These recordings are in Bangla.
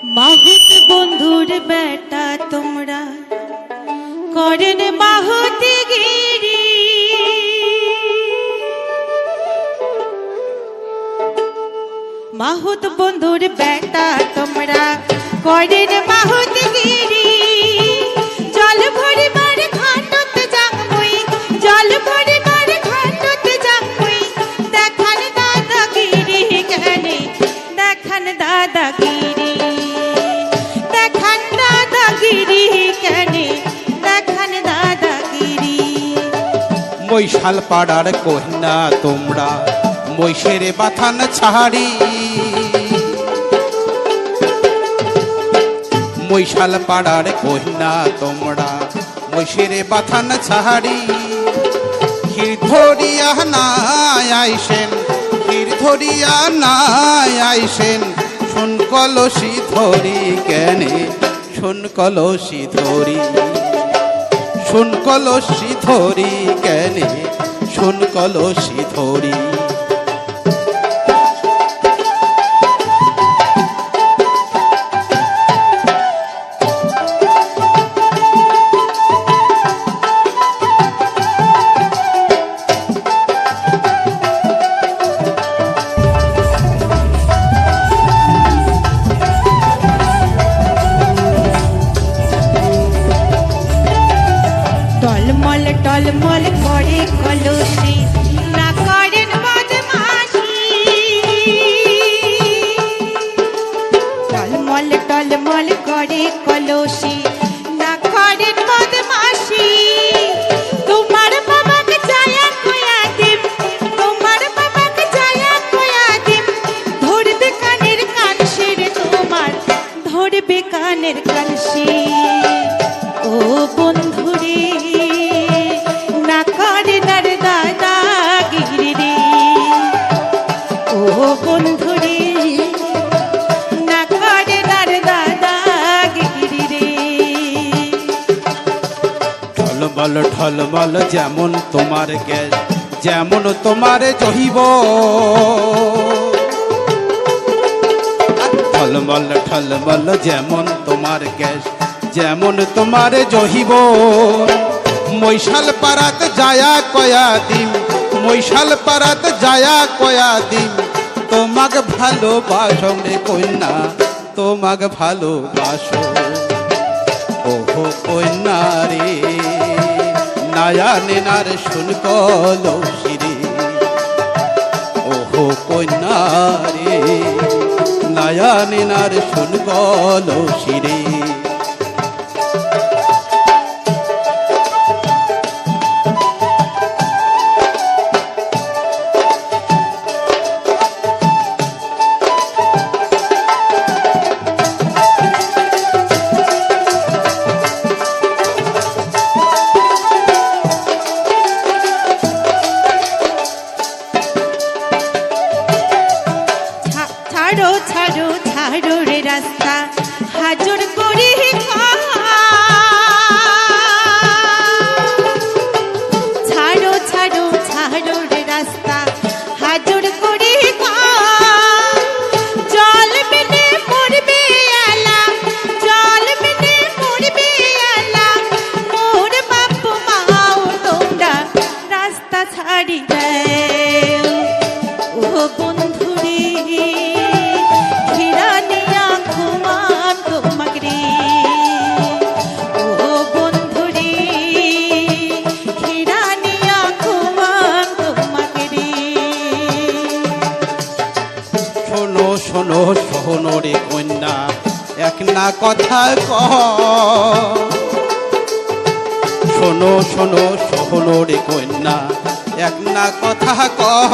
মাহুত বন্ধুর বেটা তোমরা করেন মাহুতি গিরি, মাহুত বন্ধুর বেটা তোমরা করেন মাহুতি গিরি। জল ভরি মারে ঘাটত যামুই, জল ভরি মারে ঘাটত যামুই, দেখান দাদাগিরি কেনে, দেখান দাদাগিরি, দেখান দাদাগিরি কেনে, দেখান দাদাগিরি। মৈশাল পাড়ার কন্যা তোমরা মৈশের বাথান ছাড়ি, মৈশাল পাড়ার কন্যা তোমরা মৈশের বাথান ছাড়ি। ক্ষীর ধরিয়া নাই আইসেন, ক্ষীর ধরিয়া নাই আইসেন, শোন কলসি ধরি কেনে, শোন কলসি ধরি, শোন কলসি ধরি কেনে, শোন কলসি ধরি। টলমল টলমল করে কলসি, না করেন বদমাশি। টলমল টলমল করে কলসি, না করেন বদমাশি। তোমার বাবাকে যায়া কয়া দিম, তোমার বাবাকে যায়া কয়া দিম, ধরবে কানের কানসি রে তোমার, ধরবে কানের কানসি। ও বন্ধুরে না করে নার দাদাগিরি রে, ও বন্ধুরে না করে নার দাদাগিরি রে। ঢলমল ঢলমল যেমন তোমার গ্যাস, যেমন তোমার জহিব। ঢলমল ঢলমল যেমন তোমার গ্যাস, যেমন তোমার জহিব। মৈশাল পাড়াত যায়া কয়া দিম, মৈশাল পাড়াত যায়া কয়া দিম, তোমাক ভালোবাসো রে কন্যা, তোমাক ভালোবাসো। ওহো কন্যা রে নায়া নেনার শুন কলসি রে, ওহো কন্যা রে নায়া নেনার শুন কলসি রে। ছাড়ো ছাড়ো ছাড়ো রে রাস্তা, হাজর করি ছাড়ো ছাড়ো ছাড়ো রে রাস্তা, হাজর করি জল বিনে পড়বে আলা, জল বিনে পড়বে আলা, মোর বাপু মাও তোমরা রাস্তা ছাড়ি দেও। ও বন্ধুরে ঘিরানিয়া ঘুমান তোমাক রে, ও বন্ধুরে ঘিরানিয়া ঘুমান তোমাক রে। শোনো শোনো শোনো রে কন্যা, এক না কথা কহ। শোনো শোনো শোনো রে কন্যা, এক না কথা কহ।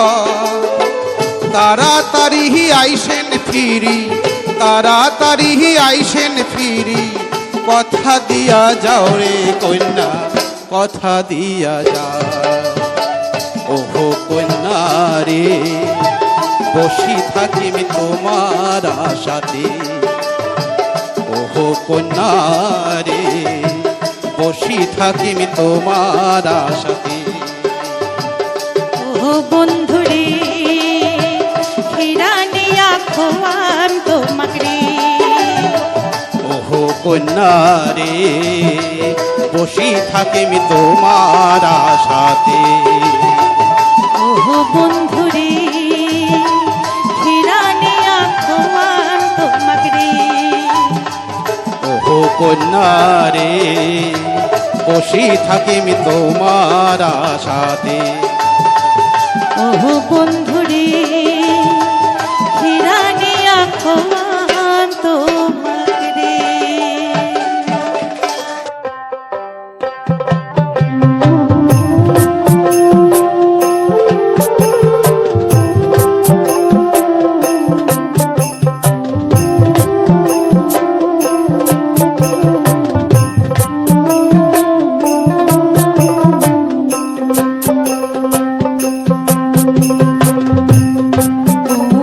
তাড়াতাড়ি আইসেন ফিরি, তাড়াতাড়ি আইসেন ফিরি, কথা দিয়া যাও রে কন্যা, কথা দিয়া যাও। ওহো কন্যা রে বসি থাকিমি তোমার আশাতে, ওহো কন্যা রে বসি থাকিমি তোমার আশাতে। ও বন্ধুরে ঘিরানিয়া খোয়ান তোমাক রে, কন্যা রে বসি থাকি আমি তোমার আশাতে। ওহো বন্ধু রে হিরানি আখোয়ান তোমাকে রে। ওহো কন্যা রে বসি থাকি আমি তোমার আশাতে। ওহো বন্ধু রে হিরানি আখোয়ান তোমাকে রে।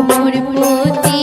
মোর প্রতি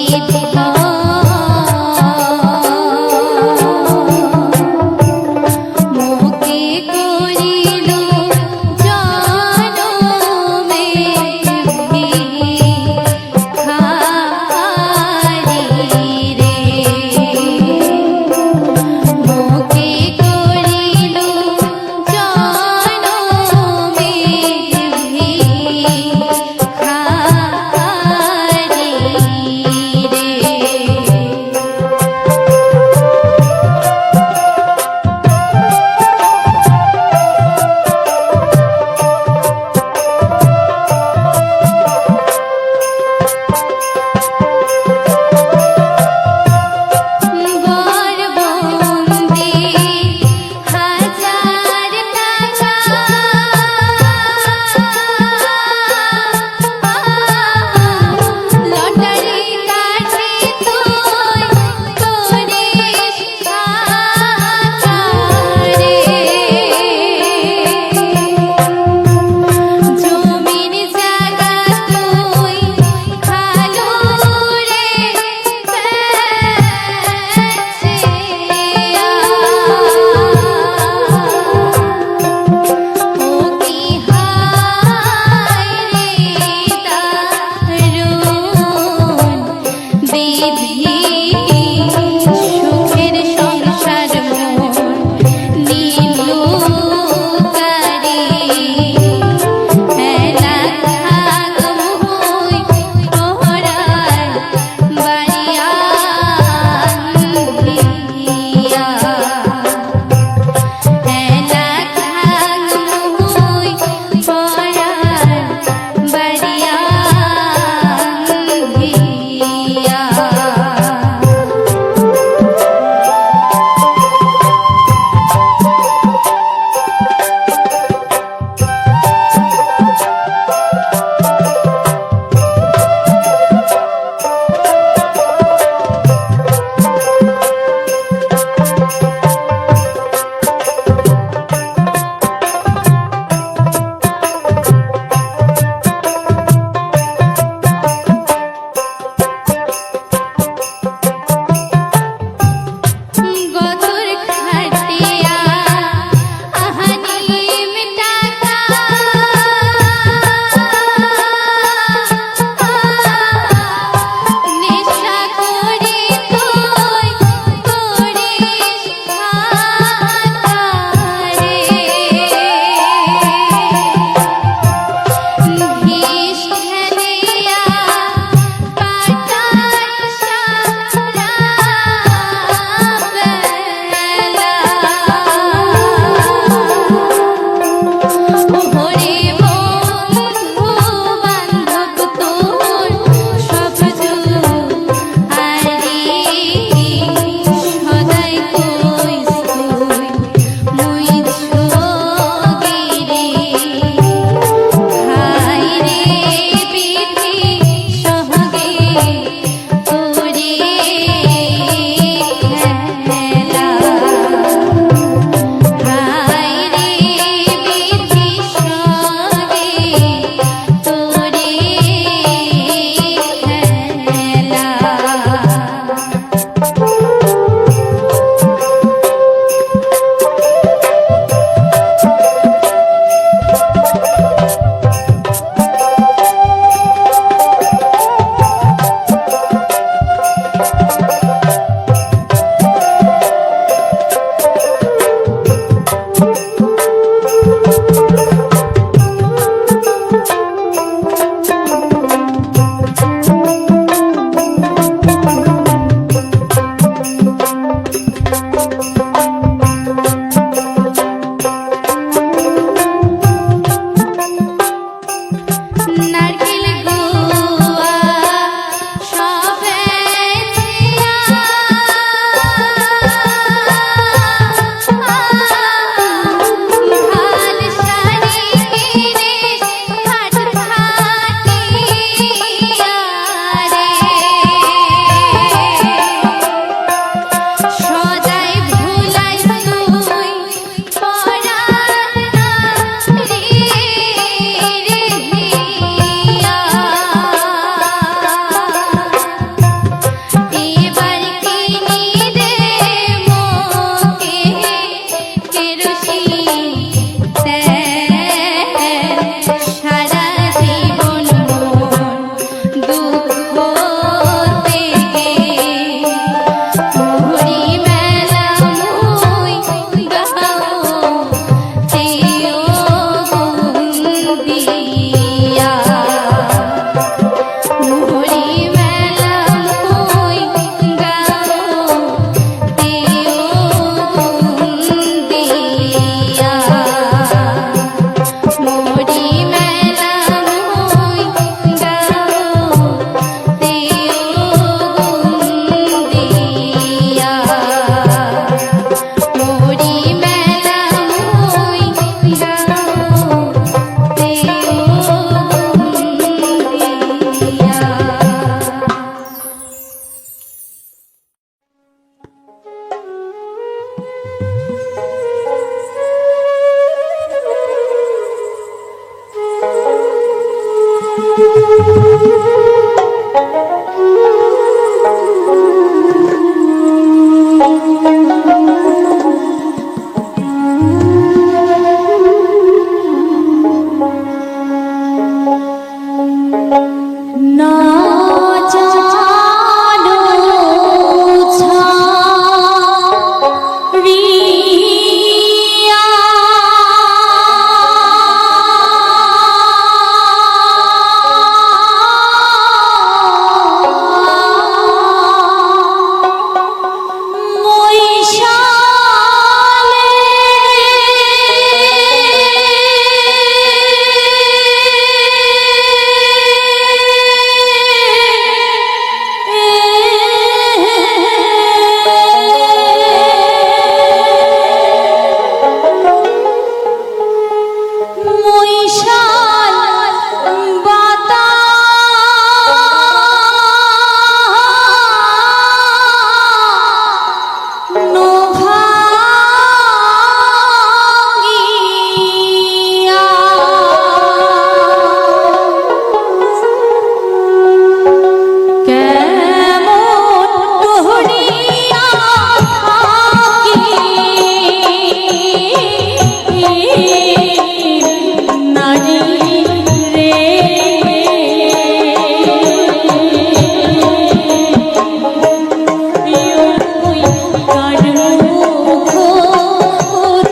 কার মুখ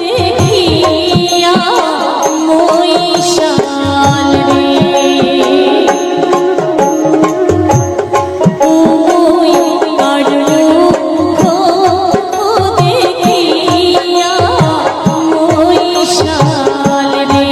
দেখিয়া মহিষাল রে ওই কার মুখ দেখিয়া মহিষাল রে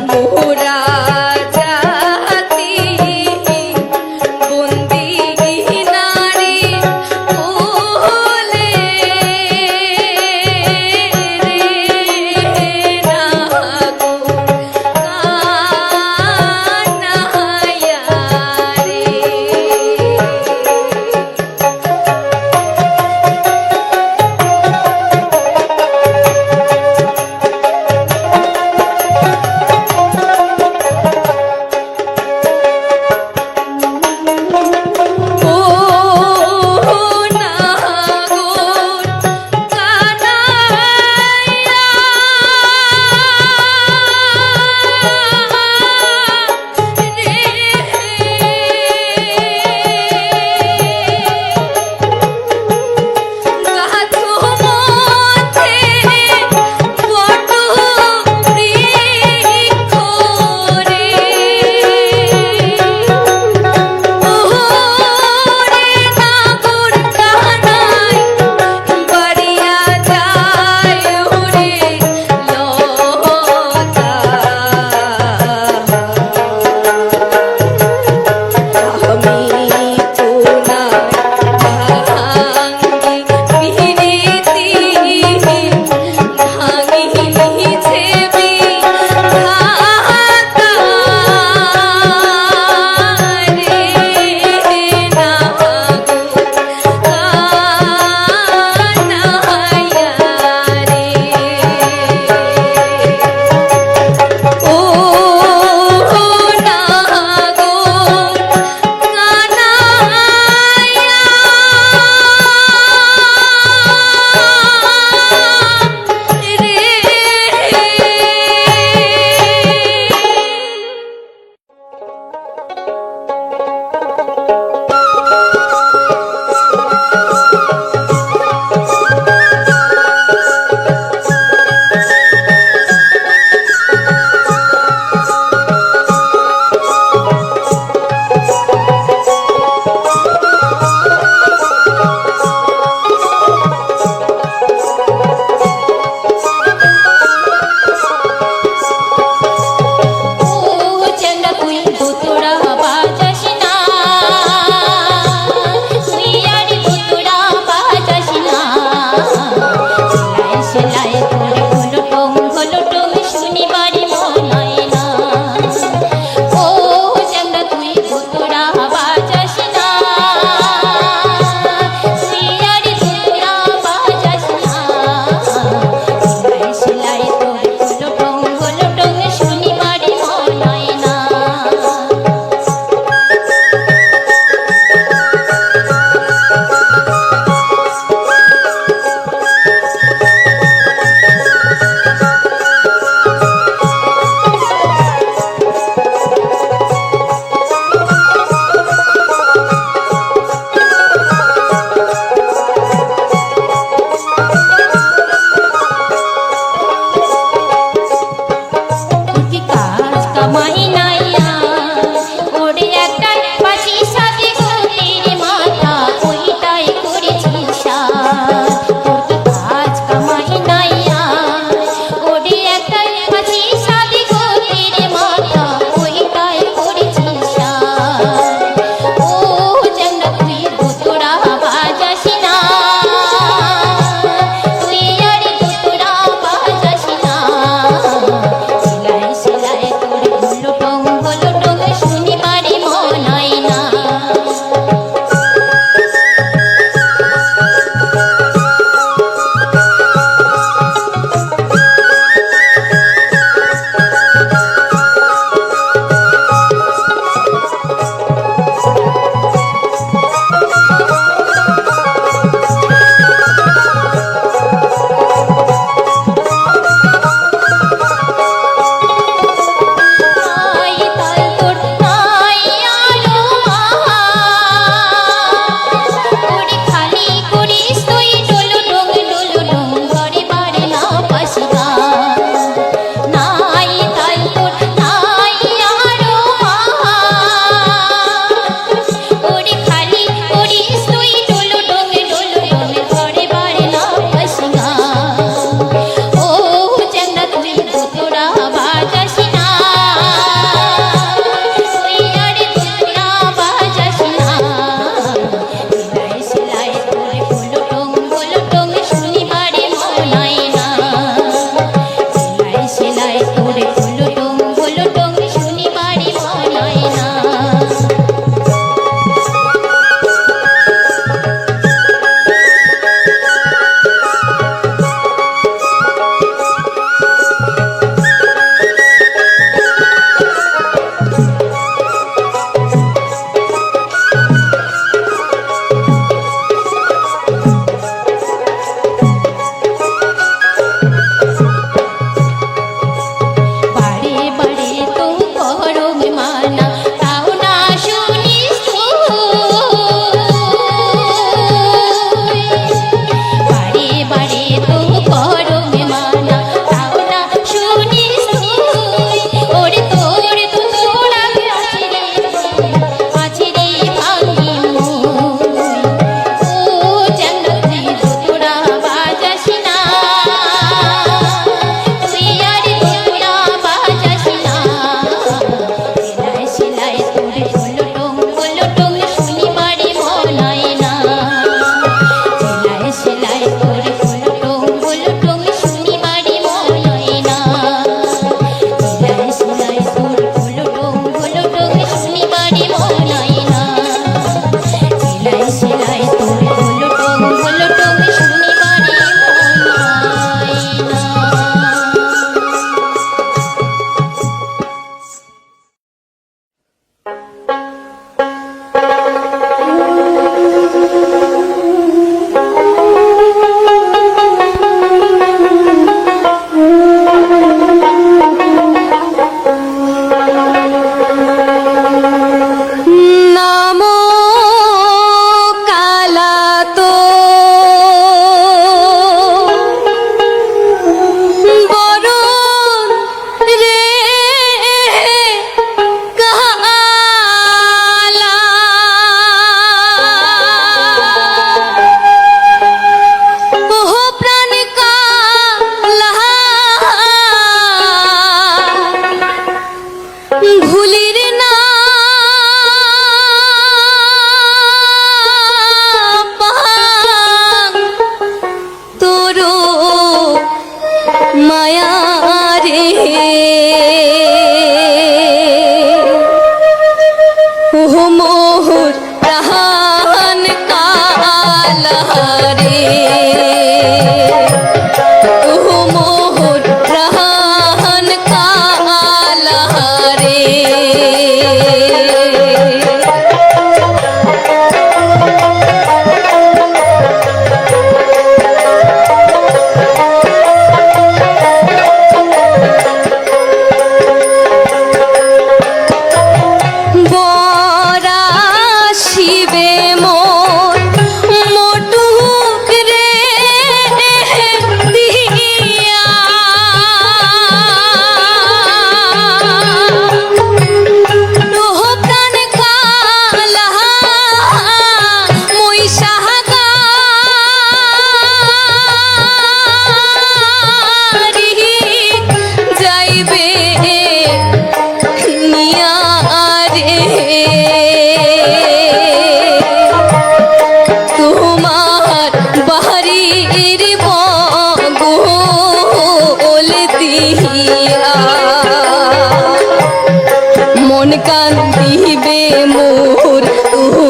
মোরা জাতি বন্দি নারী কোলে রে না গো কানাইয়া রে। ও মোর প্রাণ কালা রে, ও মোর প্রাণ কালা রে। শিবে মোর মোটুক রে দিয়া, প্রাণ কালা মহিষাগারি যাইবে নিয়া রে। তোমার বাড়ির বগল দিয়া মন কান্দিবে মোর তোমার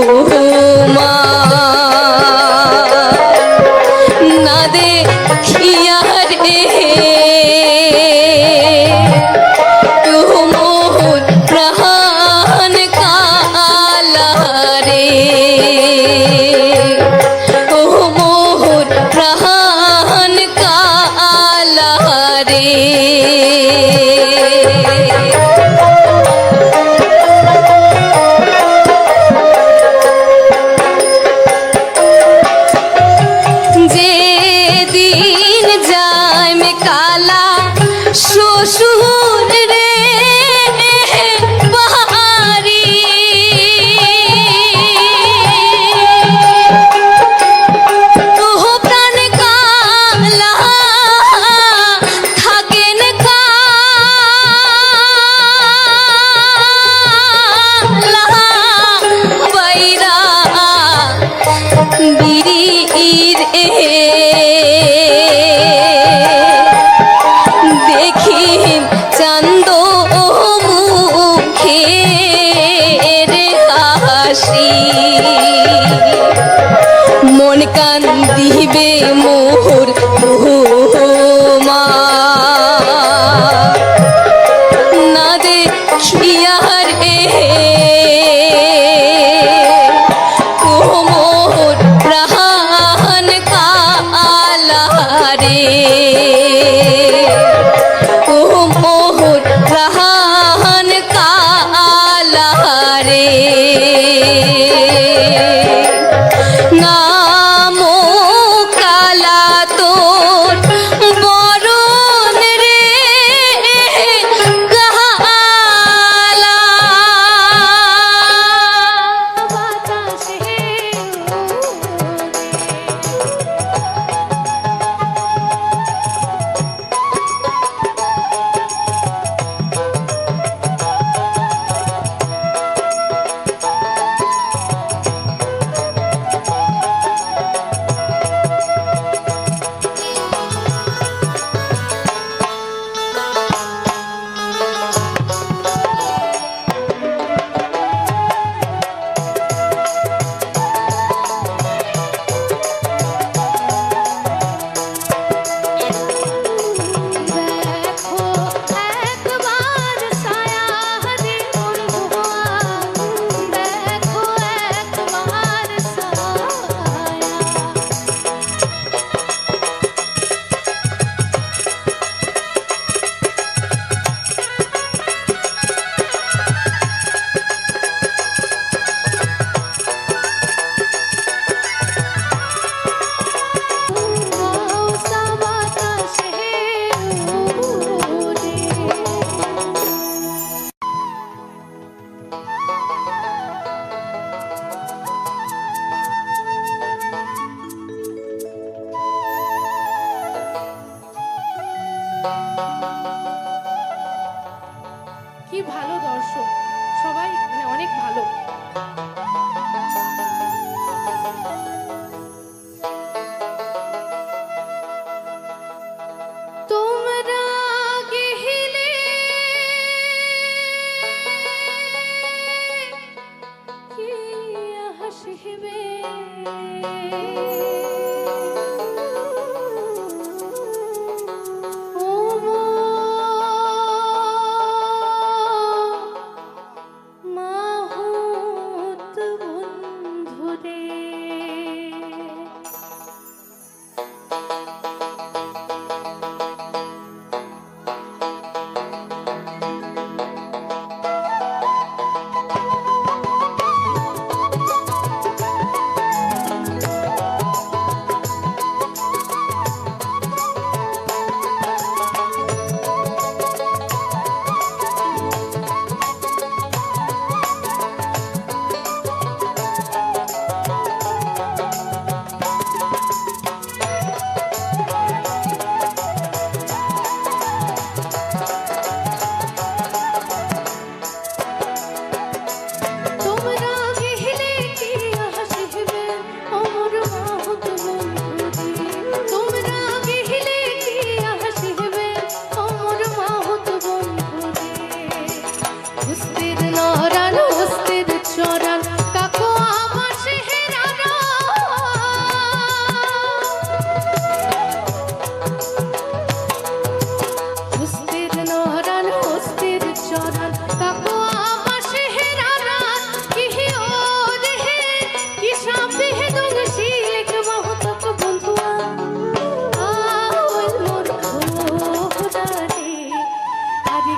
না দেখিয়া রে। মোর প্রাণ কালা রে, ও মোর প্রাণ কালা রে। যেদিন যাইম কালা শ্বশুর রে বাড়ি, ও প্রাণ কালা থাকেন কালা বাইরা বীর দেখিম চান্দ মুখের হাসি মন কান্দিবে মোর তোমার না দেখিয়া রে। ও মোর প্রাণ কালা রে, ও মোর প্রাণ কালা রে। নাম কালা তোর বরণ রে কালা বাতাসে কি ভালো দর্শক, সবাই মানে অনেক ভালো। তোমরা গেলে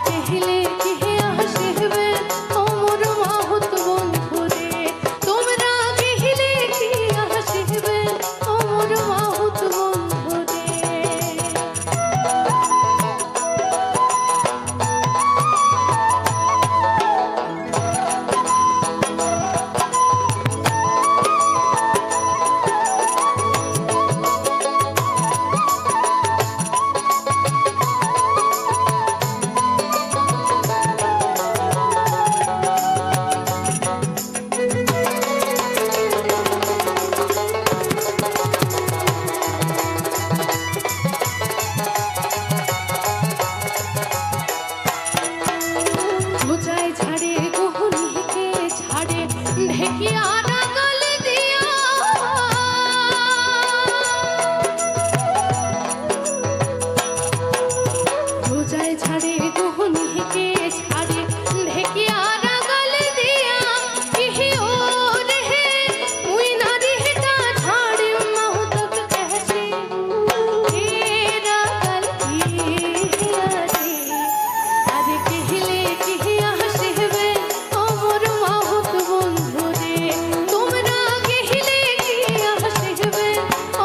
কহিলে কি আসিবে অমর মাহুত বন্ধুরে তোমরা কহিলে কি আসিবে অমর মাহুত বন্ধুরে বোঝায় ছাড়ে গহনিকে ছাড়ে ঢেকিয়া রাগল দিয়া বোঝায় ছাড়ে গহনিকে ছাড়ে ঢেকিয়া রাগল দিয়া ইহি ও রে মুই না রেটা ছাড়ে মাহুতক কহছে হে রাগল দিয়া রে আরে কহিলে কি আসিবে অমর মাহুত বন্ধুরে তোমরা কহিলে কি আসিবে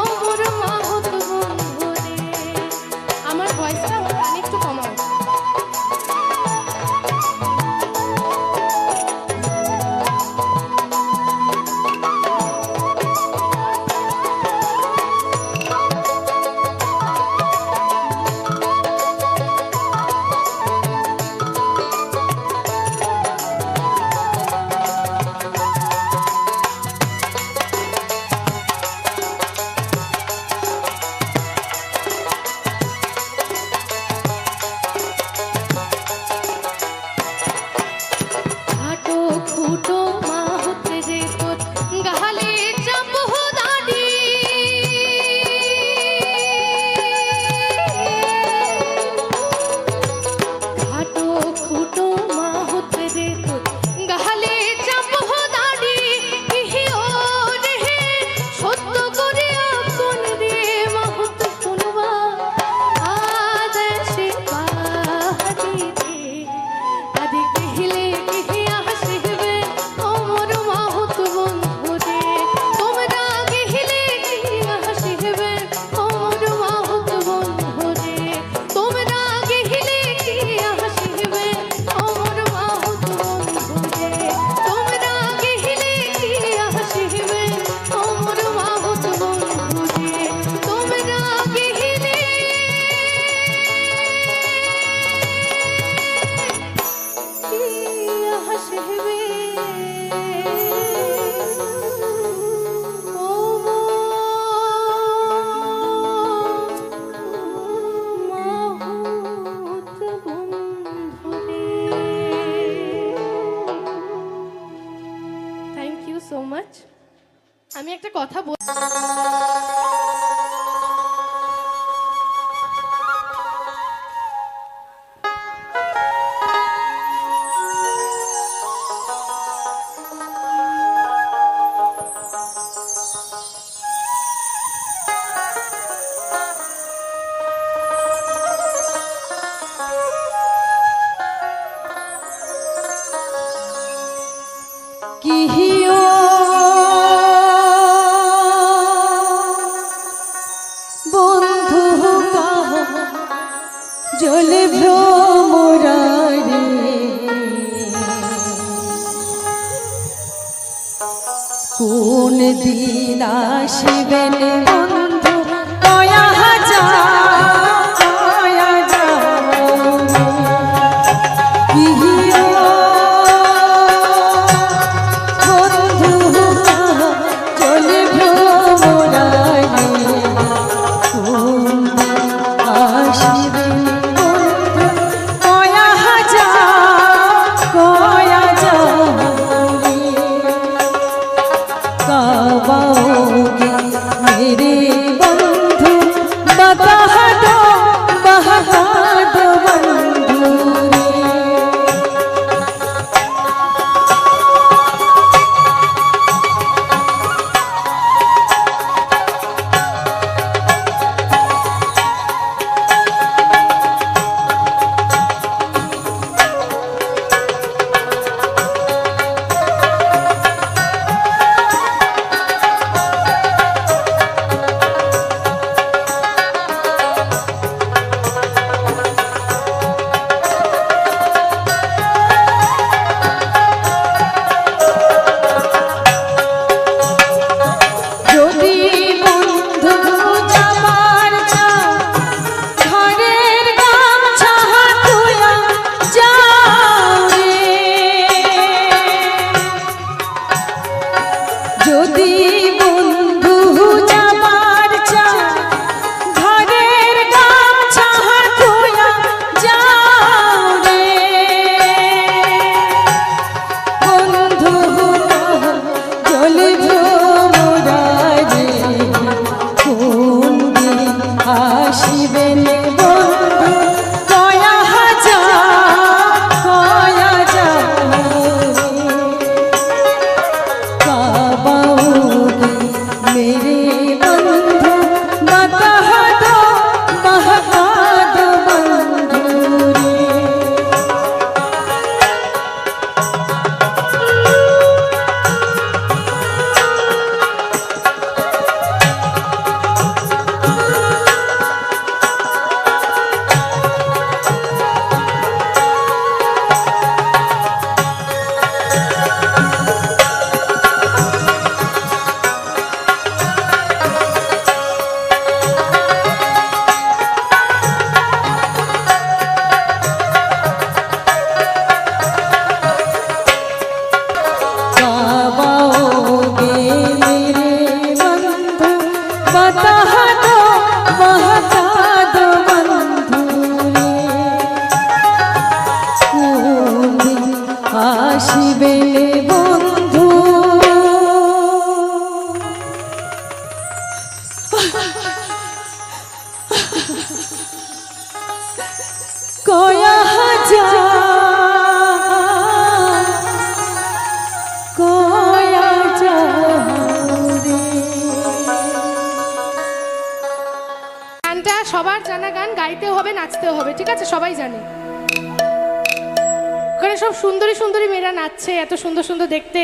অমর মাহুত বন্ধুরে আমার ভয়েসটা একটু কমাও খাটো খুটো মাহুত রে তোর গালে চাপহ দাড়ি খাটো খুটো মাহুত রে তোর গালে চাপহ দাড়ি ইহি ও রে সত্য করে আপন রে মাহুত শুনবা আদেশে বাহারি রে আদি কহিলে কি আসিবে অমর মাহুত বন্ধুরে তোমরা কহিলে কি আসিবে অমর মাহুত বন্ধুরে তোমরা কহিলে কি আসিবে অমর মাহুত বন্ধুরে তোমরা কহিলে কি আসিবে অমর মাহুত বন্ধুরে তোমরা কহিলে হাসিবে ও মাহুত বন্ধুরে থ্যাংক ইউ সো মাচ আমি একটা কথা বল কিহিও বন্ধু কাহ জলে ভ্রমরারে কোন দিন আসিবেন বন্ধু কয়া मेरे আসিবেলে বন্ধু কয়া হাজার কয়া যারে। গানটা সবার জানা গান, গাইতেও হবে নাচতেও হবে, ঠিক আছে? সবাই জানে। ওখানে সব সুন্দরী সুন্দরী মেয়েরা নাচছে, এত সুন্দর সুন্দর দেখতে।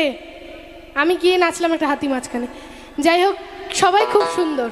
আমি গিয়ে নাচলাম একটা হাতি মাঝখানে। যাই হোক, সবাই খুব সুন্দর।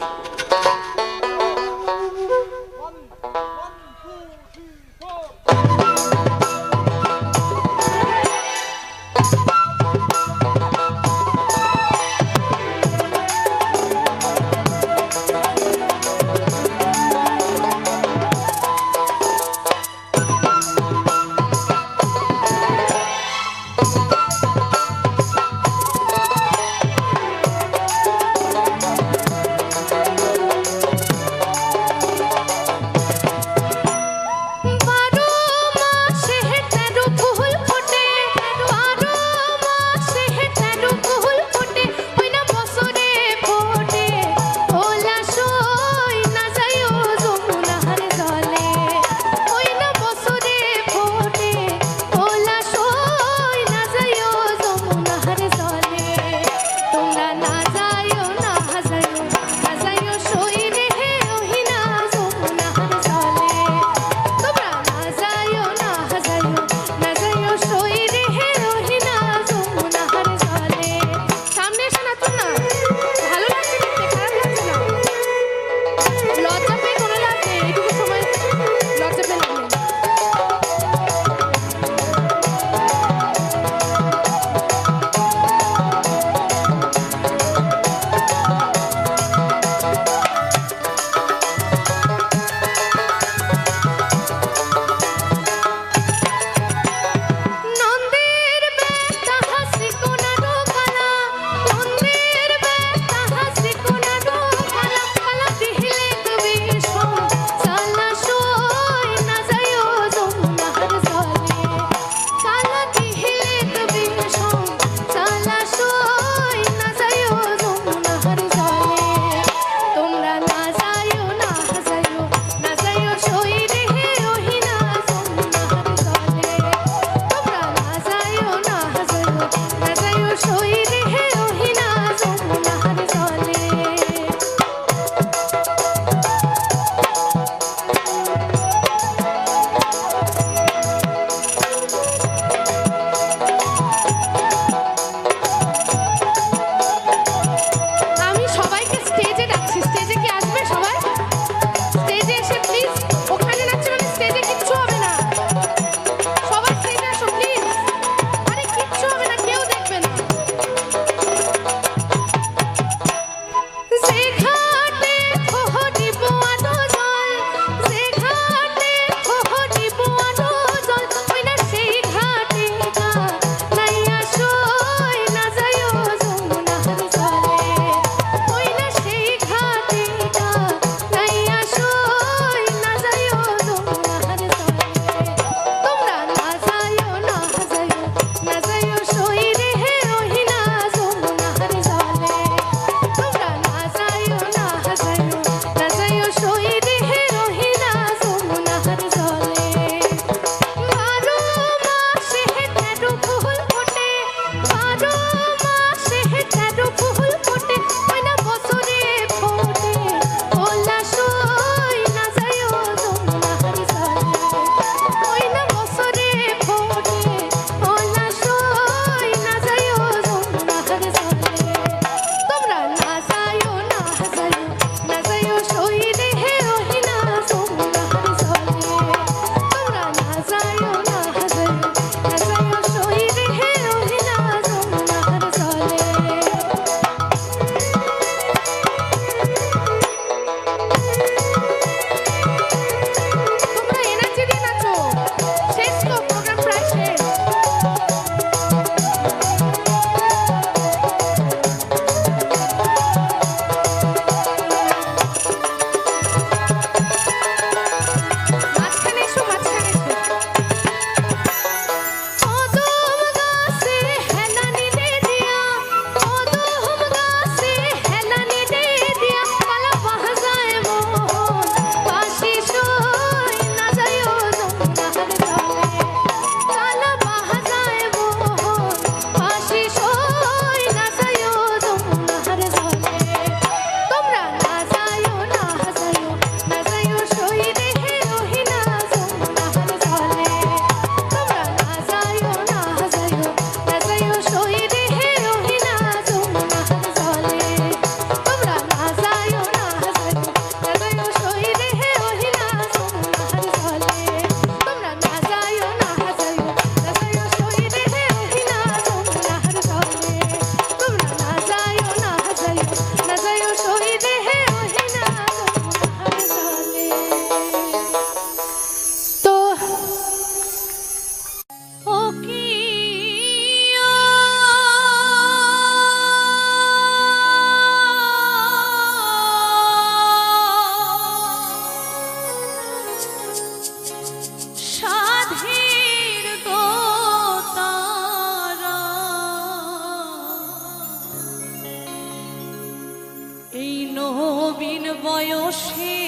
বয়সে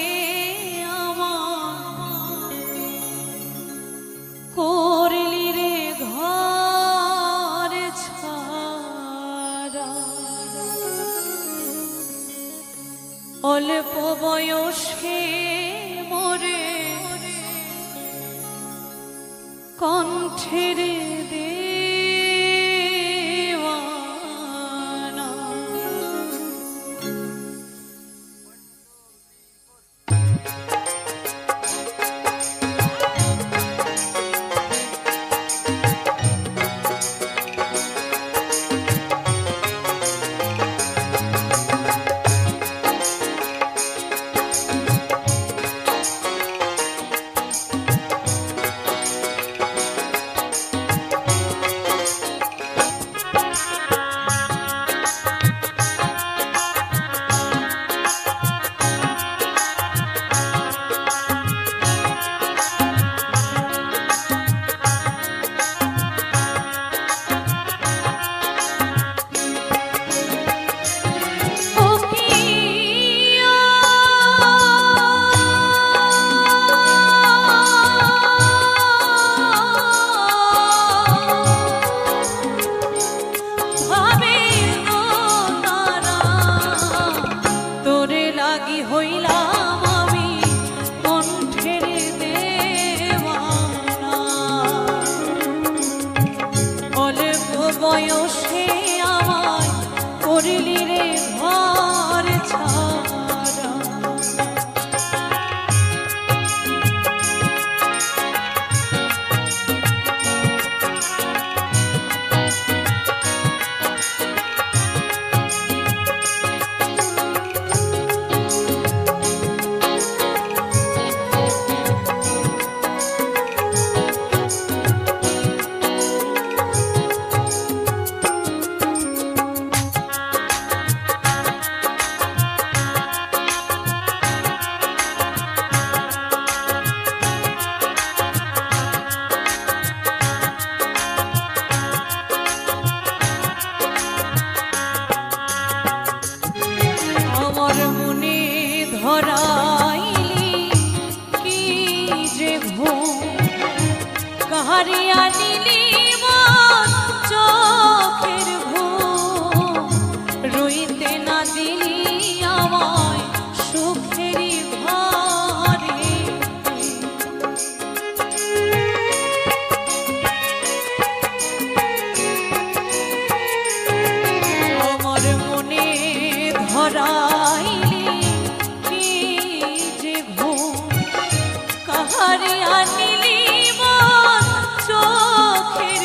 আমার করলি রে ঘর ছাড়া, অল্প বয়সে মোরে কণ্ঠের দেওয়ানা। বয়সে আমায় করলি রে ঘর ছাড়া, ধরাইলি কি যে ঘুম, কাহারিয়া নিলি মন চোখের ঘুম, রইতে না দিলি আমায় সুখেরই ঘরে। আমার মনে ধরাইলি কাহারিয়া নিলি মন চোখের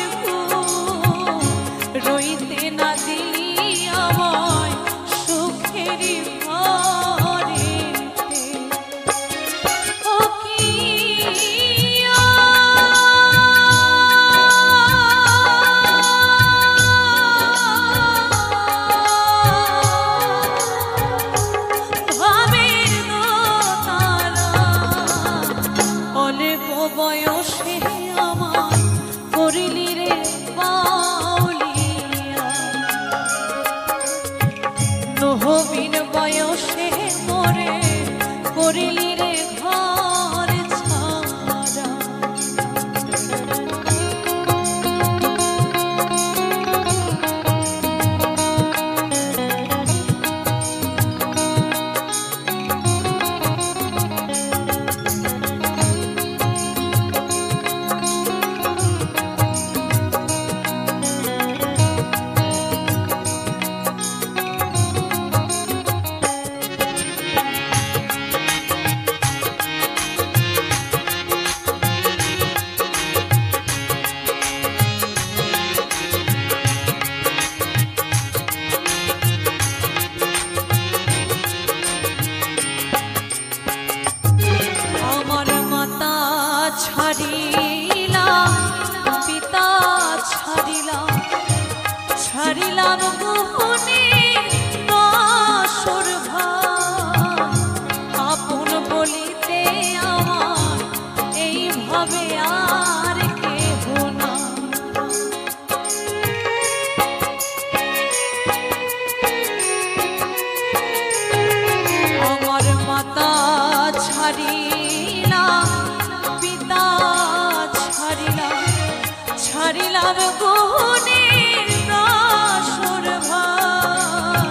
চাইলাম গুণের দশর ভাই,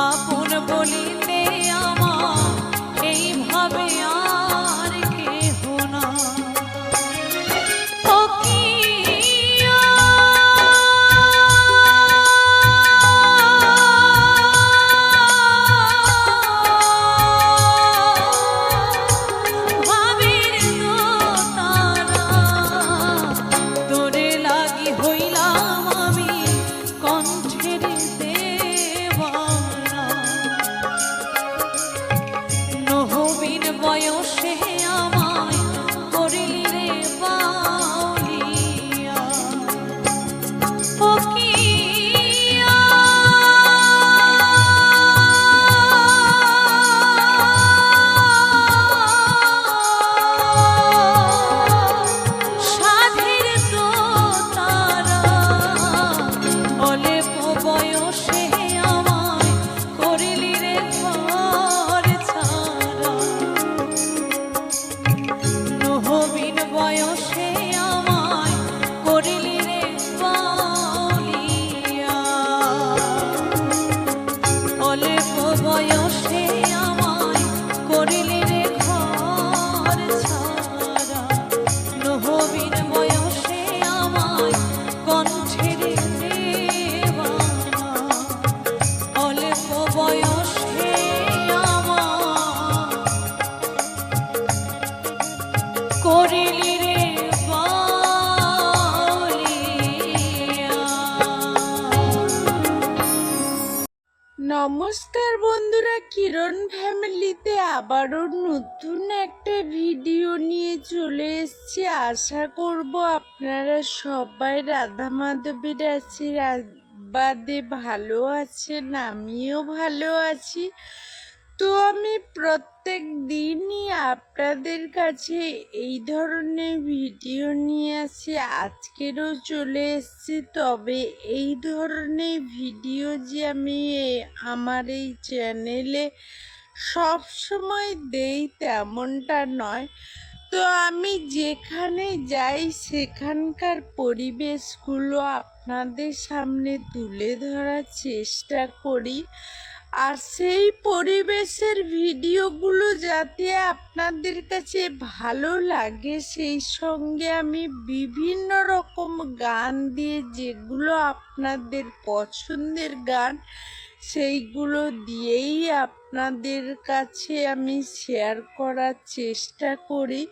আপন বলিতে আমার এইভাবে আর কেহ না। ও কি ভাবের তো তারা, তোরে লাগি হইলাম আমি কণ্ঠের দেওয়ানা। নহবীন বয়সে আমায় করিলি রে বাউলিয়া। ও কি সাধের তো তারা, অল্প বয়সে আমায় করিলি রে ঘর ছাড়া। নহবীন বয়সে আমায় করিলি রে বাউলিয়া। অল্প বয়সে আমায় করিলি রে ঘর ছাড়া। নহবীন বয়সে আমায় কণ্ঠের দেওয়ানা। অল্প বয়সে আমায় করিলি রে বাউলিয়া। নমস্কার বন্ধুরা, কিরণ ফ্যামিলিতে আবারও নতুন একটা ভিডিও নিয়ে চলে এসেছি। আশা করব আপনারা সবাই রাধা মাধবের আশীর্বাদে ভালো আছেন, আমিও ভালো আছি। তো আমি প্রত্যেক দিনই আপনাদের কাছে এই ধরনের ভিডিও নিয়ে আসি, আজকেরও চলে এসেছি। তবে এই ধরনের ভিডিও যে আমি আমার এই চ্যানেলে সব সময় দেই তেমনটা নয়। তো আমি যেখানে যাই সেখানকার পরিবেশগুলো আপনাদের সামনে তুলে ধরার চেষ্টা করি। আর সেই পরিবেশের ভিডিওগুলো যাতে আপনাদের কাছে ভালো লাগে, সেই সঙ্গে আমি বিভিন্ন রকম গান দিয়ে, যেগুলো আপনাদের পছন্দের গান, সেইগুলো দিয়েই আপনাদের কাছে আমি শেয়ার করার চেষ্টা করি।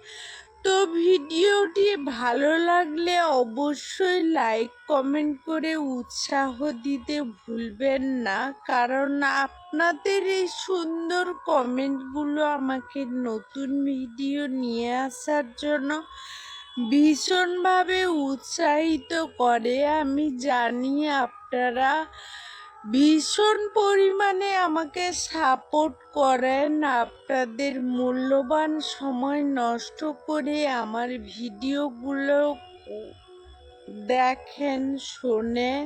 তো ভিডিওটি ভালো লাগলে অবশ্যই লাইক কমেন্ট করে উৎসাহ দিতে ভুলবেন না, কারণ আপনাদের এই সুন্দর কমেন্টগুলো আমাকে নতুন ভিডিও নিয়ে আসার জন্য ভীষণভাবে উৎসাহিত করে। আমি জানি আপনারা ভীষণ পরিমাণে আমাকে সাপোর্ট করেন, আপনাদের মূল্যবান সময় নষ্ট করে আমার ভিডিওগুলো দেখেন, শোনেন।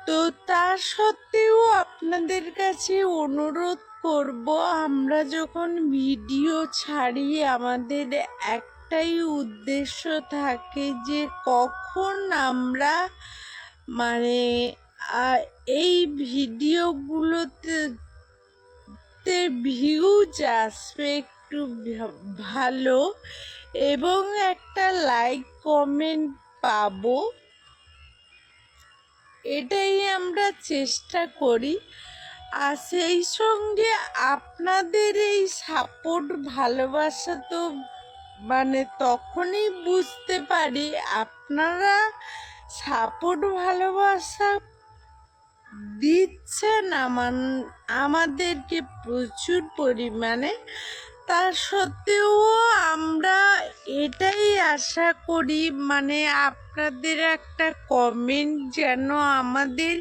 তো তা সত্ত্বেও আপনাদের কাছে অনুরোধ করব, আমরা যখন ভিডিও ছাড়ি আমাদের একটাই উদ্দেশ্য থাকে যে কখন আমরা মানে এই ভিডিওগুলোতে ভিউজ আসবে একটু ভালো, এবং একটা লাইক কমেন্ট পাবো, এটাই আমরা চেষ্টা করি। আর সেই সঙ্গে আপনাদের এই সাপোর্ট ভালোবাসা তো তখনই বুঝতে পারি আপনারা সাপোর্ট ভালোবাসা দিচ্ছেন আমাদেরকে প্রচুর পরিমাণে। তা সত্ত্বেও আমরা এটাই আশা করি, আপনাদের একটা কমেন্ট যেন আমাদের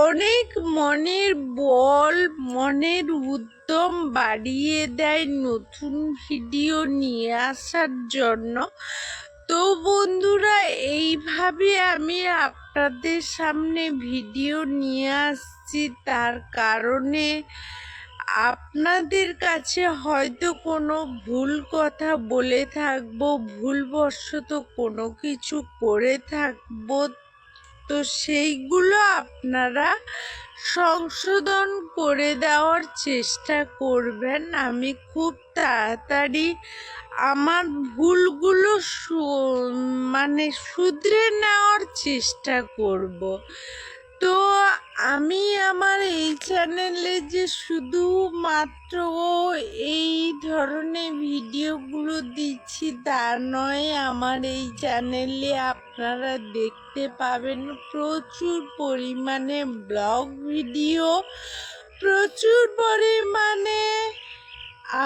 অনেক মনের বল, মনের উদ্যম বাড়িয়ে দেয় নতুন ভিডিও নিয়ে আসার জন্য। তো বন্ধুরা, এইভাবে আমি আপনাদের সামনে ভিডিও নিয়ে আসছি, তার কারণে আপনাদের কাছে হয়তো কোনো ভুল কথা বলে থাকবো, ভুলবশত কোনো কিছু করে থাকবো, তো সেইগুলো আপনারা সংশোধন করে দেওয়ার চেষ্টা করবেন। আমি খুব তাড়াতাড়ি আমার ভুলগুলো মানে শুধরে নেওয়ার চেষ্টা করব। তো আমি আমার এই চ্যানেলে যে শুধুমাত্র এই ধরনের ভিডিওগুলো দিচ্ছি তা নয়, আমার এই চ্যানেলে আপনারা দেখতে পাবেন প্রচুর পরিমাণে ব্লগ ভিডিও, প্রচুর পরিমাণে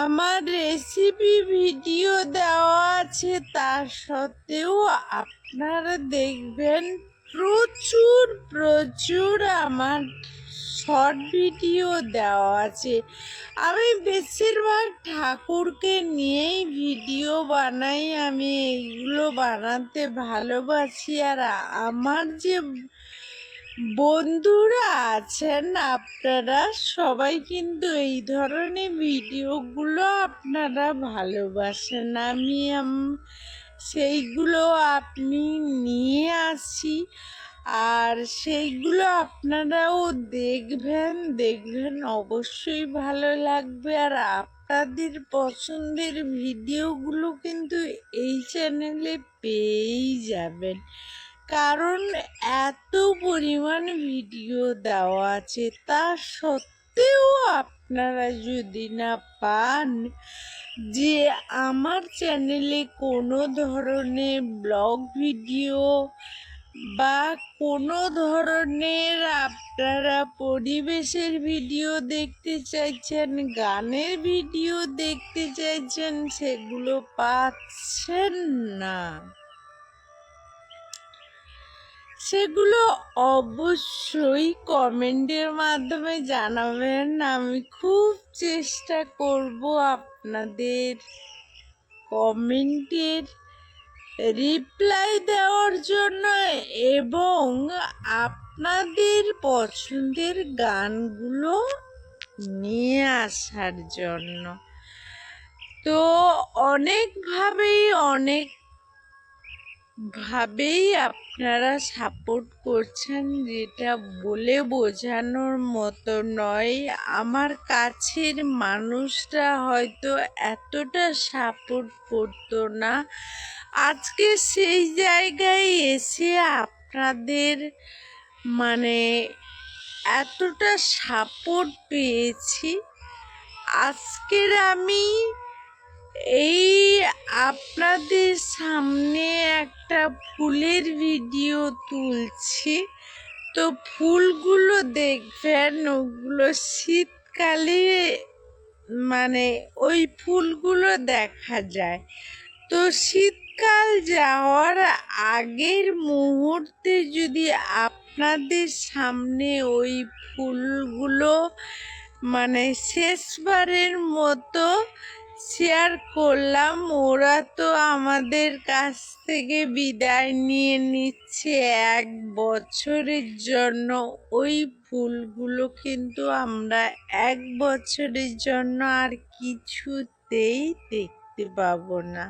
আমার রেসিপি ভিডিও দেওয়া আছে। তা সত্ত্বেও আপনারা দেখবেন প্রচুর প্রচুর আমার শর্ট ভিডিও দেওয়া আছে। আমি বেশিরভাগ ঠাকুরকে নিয়েই ভিডিও বানাই, আমি এইগুলো বানাতে ভালোবাসি। আর আমার যে বন্ধুরা আছেন আপনারা সবাই কিন্তু এই ধরনের ভিডিওগুলো আপনারা ভালোবাসেন। আমি সেইগুলো আপনি নিয়ে আসি, আর সেইগুলো আপনারাও দেখবেন অবশ্যই ভালো লাগবে। আর আপনাদের পছন্দের ভিডিওগুলো কিন্তু এই চ্যানেলে পেয়েই যাবেন, কারণ এত পরিমাণ ভিডিও দেওয়া আছে। তা সত্ত্বেও আপনারা যদি না পান যে আমার চ্যানেলে কোনো ধরনের ব্লগ ভিডিও বা কোনো ধরনের আপনারা পরিবেশের ভিডিও দেখতে চাইছেন, গানের ভিডিও দেখতে চাইছেন, সেগুলো পাচ্ছেন না, সেগুলো অবশ্যই কমেন্টের মাধ্যমে জানাবেন। আমি খুব চেষ্টা করব আপনাদের কমেন্টের রিপ্লাই দেওয়ার জন্য এবং আপনাদের পছন্দের গানগুলো নিয়ে আসার জন্য। তো অনেকভাবেই আপনারা সাপোর্ট করছেন, যেটা বলে বোঝানোর মতো নয়। আমার কাছের মানুষরা হয়তো এতটা সাপোর্ট করতো না, আজকে সেই জায়গায় এসে আপনাদের মানে এতটা সাপোর্ট পেয়েছি। আজকের আমি এই আপনাদের সামনে একটা ফুলের ভিডিও তুলছি। তো ফুলগুলো দেখবেন, ওগুলো শীতকালে মানে ওই ফুলগুলো দেখা যায়। তো শীতকাল যাওয়ার আগের মুহূর্তে যদি আপনাদের সামনে ওই ফুলগুলো মানে শেষবারের মতো শেয়ার করলাম। ওরা তো আমাদের কাছ থেকে বিদায় নিয়ে নিচ্ছে 1 বছরের জন্য। ওই ফুলগুলো কিন্তু আমরা 1 বছরের জন্য আর কিছুতেই দেখতে পাবো না।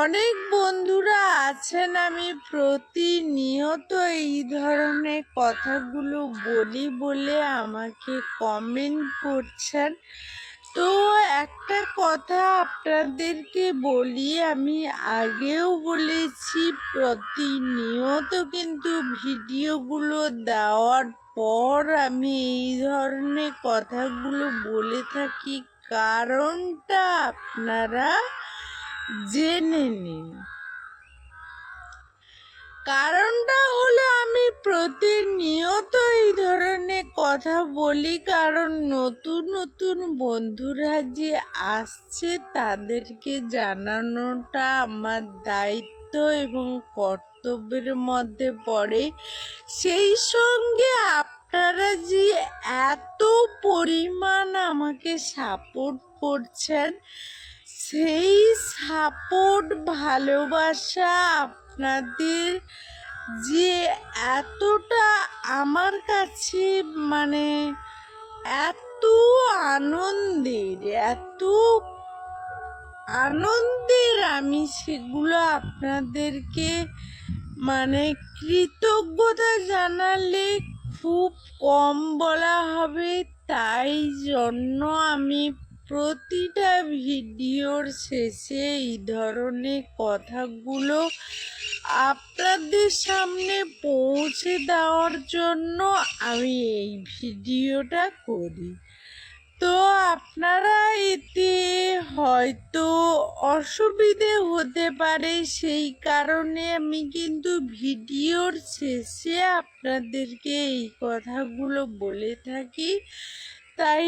অনেক বন্ধুরা আছেন, আমি প্রতিনিয়ত এই ধরনের কথাগুলো বলি বলে আমাকে কমেন্ট করছেন। তো একটা কথা আপনাদেরকে বলি, আমি আগেও বলেছি, প্রতিনিয়ত কিন্তু ভিডিওগুলো দেওয়ার পর আমি এই ধরনের কথাগুলো বলে থাকি, কারণটা আপনারা জেনে নিন। কারণটা হলো আমি প্রতিনিয়ত এই ধরনের কথা বলি, কারণ নতুন নতুন বন্ধুরা যে আসছে তাদেরকে জানানোটা আমার দায়িত্ব এবং কর্তব্যের মধ্যে পড়ে। সেই সঙ্গে আপনারা যে এত পরিমাণ আমাকে সাপোর্ট করছেন, সেই সাপোর্ট ভালোবাসা আপনাদের যে এতটা আমার কাছে মানে এত আনন্দের এত আনন্দের আমি সেগুলো আপনাদেরকে মানে কৃতজ্ঞতা জানালে খুব কম বলা হবে, তাই জন্য আমি প্রতিটা ভিডিওর শেষে এই ধরনের কথাগুলো আপনাদের সামনে পৌঁছে দেওয়ার জন্য আমি এই ভিডিওটা করি। তো আপনারা এতে হয়তো অসুবিধে হতে পারে, সেই কারণে আমি কিন্তু ভিডিওর শেষে আপনাদেরকে এই কথাগুলো বলে থাকি, তাই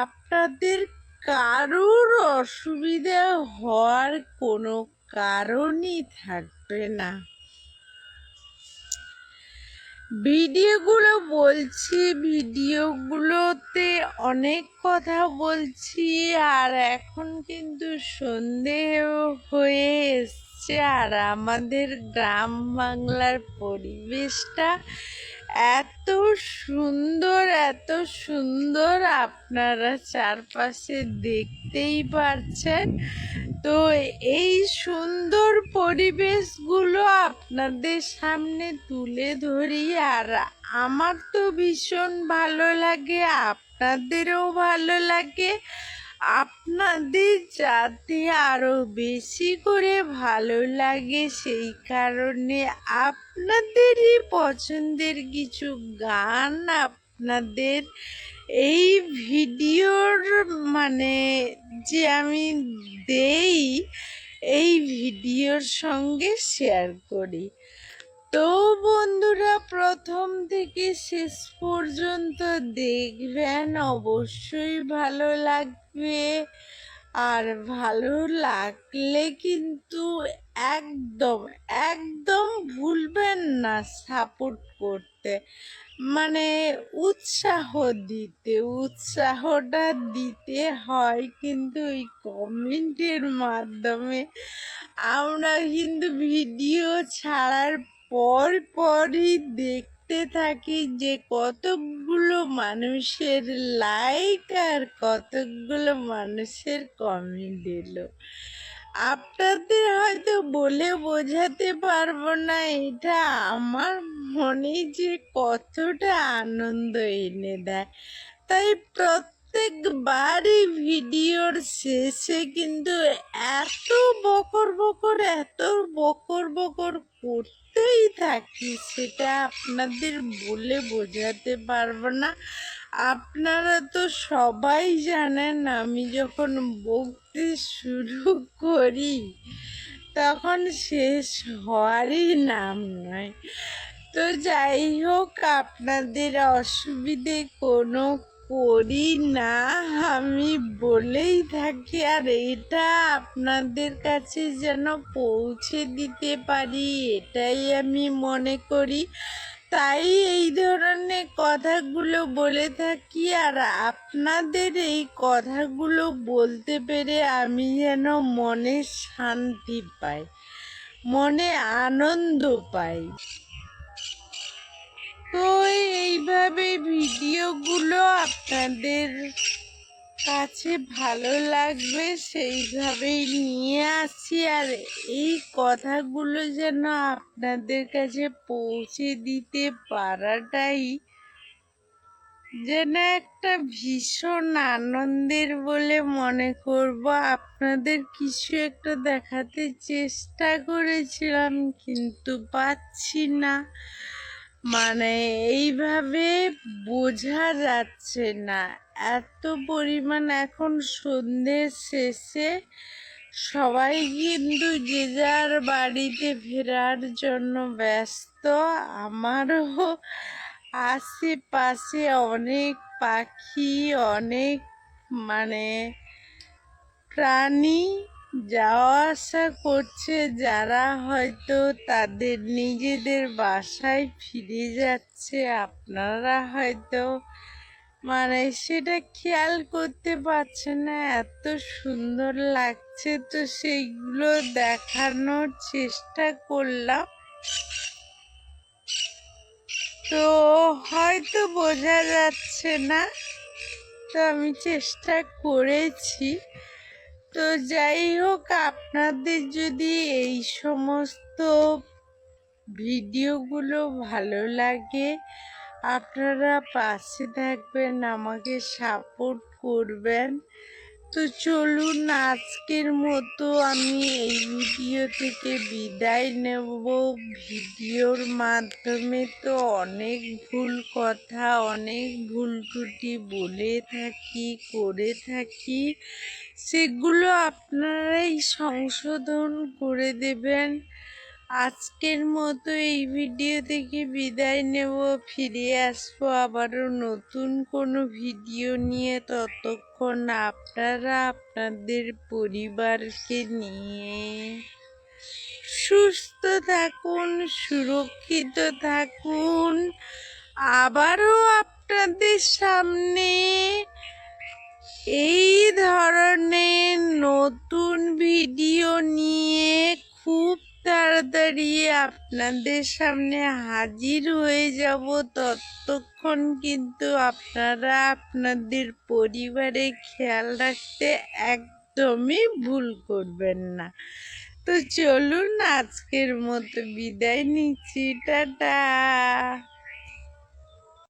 আপনাদের কারোর অসুবিধা হওয়ার কোনো কারণই থাকবে না। ভিডিওগুলোতে অনেক কথা বলছি, আর এখন কিন্তু সন্ধে হয়ে এসছে, আর আমাদের গ্রাম বাংলার পরিবেশটা এত সুন্দর এত সুন্দর, আপনারা চারপাশে দেখতেই পারছেন। তো এই সুন্দর পরিবেশগুলো আপনাদের সামনে তুলে ধরি, আর আমার তো ভীষণ ভালো লাগে, আপনাদেরও ভালো লাগে। আপনাদের যাতে আরো বেশি করে ভালো লাগে, সেই কারণে আপনাদেরই পছন্দের কিছু গান আপনাদের এই ভিডিওর মানে যে আমি দেই এই ভিডিওর সঙ্গে শেয়ার করি। তো বন্ধুরা, প্রথম থেকে শেষ পর্যন্ত দেখবেন, অবশ্যই ভালো লাগবে। আর ভালো লাগলে কিন্তু একদম একদম ভুলবেন না সাপোর্ট করতে, মানে উৎসাহটা দিতে হয় কিন্তু ওই কমেন্টের মাধ্যমে। আমরা কিন্তু ভিডিও ছাড়ার পরই দেখতে থাকি যে কতগুলো মানুষের লাইক আর কতগুলো মানুষের কমেন্ট এলো। আপনাদের হয়তো বলে বোঝাতে পারবো না এটা আমার মনে যে কতটা আনন্দ এনে দেয়। তাই প্রত্যেকবারই ভিডিওর শেষে কিন্তু এত বকর বকর করতেই থাকি, সেটা আপনাদের বলে বোঝাতে পারবো না। আপনারা তো সবাই জানেন, আমি যখন বকতে শুরু করি তখন শেষ হওয়ারই নাম নয়। তো যাই হোক, আপনাদের অসুবিধে কোনো করি না, আমি বলেই থাকি, আর এটা আপনাদের কাছে যেন পৌঁছে দিতে পারি এটাই আমি মনে করি, তাই এই ধরনের কথাগুলো বলে থাকি। আর আপনাদের এই কথাগুলো বলতে পেরে আমি যেন মনে শান্তি পাই, মনে আনন্দ পাই। তো এইভাবে ভিডিওগুলো আপনাদের কাছে ভালো লাগবে সেইভাবেই নিয়ে আসি, আর এই কথাগুলো যেন আপনাদের কাছে পৌঁছে দিতে পারাটাই যেন একটা ভীষণ আনন্দের বলে মনে করব। আপনাদের কিছু একটা দেখাতে চেষ্টা করেছিলাম কিন্তু পাচ্ছি না, মানে এইভাবে বোঝা যাচ্ছে না এত পরিমাণ। এখন সন্ধ্যের শেষে সবাই কিন্তু যে যার বাড়িতে ফেরার জন্য ব্যস্ত। আমারও আশেপাশে অনেক পাখি, অনেক মানে প্রাণী যাওয়া আসা করছে, যারা হয়তো তাদের নিজেদের বাসায় ফিরে যাচ্ছে। আপনারা হয়তো মানে সেটা খেয়াল করতে পারছেন না, এত সুন্দর লাগছে, তো সেইগুলো দেখানোর চেষ্টা করলাম। তো হয়তো বোঝা যাচ্ছে না, তো আমি চেষ্টা করেছি। তো যাই হোক, আপনাদের যদি এই সমস্ত ভিডিওগুলো ভালো লাগে, আপনারা পাশে থাকবেন, আমাকে সাপোর্ট করবেন। তো চলুন, আজকের মতো আমি এই ভিডিও থেকে বিদায় নেব। ভিডিওর মাধ্যমে তো অনেক ভুল কথা, অনেক ভুল ত্রুটি বলে থাকি, করে থাকি, সেগুলো আপনারাই সংশোধন করে দেবেন। আজকের মতো এই ভিডিও থেকে বিদায় নেব। ফিরে আসবো আবারও নতুন কোনো ভিডিও নিয়ে। ততক্ষণ আপনারা আপনাদের পরিবারকে নিয়ে সুস্থ থাকুন, সুরক্ষিত থাকুন। আবারও আপনাদের সামনে এই ধরনের নতুন ভিডিও নিয়ে খুব তাড়াতাড়ি আপনাদের সামনে হাজির হয়ে যাব। ততক্ষণ কিন্তু আপনারা আপনাদের পরিবারের খেয়াল রাখতে একদমই ভুল করবেন না। তো চলুন, আজকের মতো বিদায় নিচ্ছি। টাটা।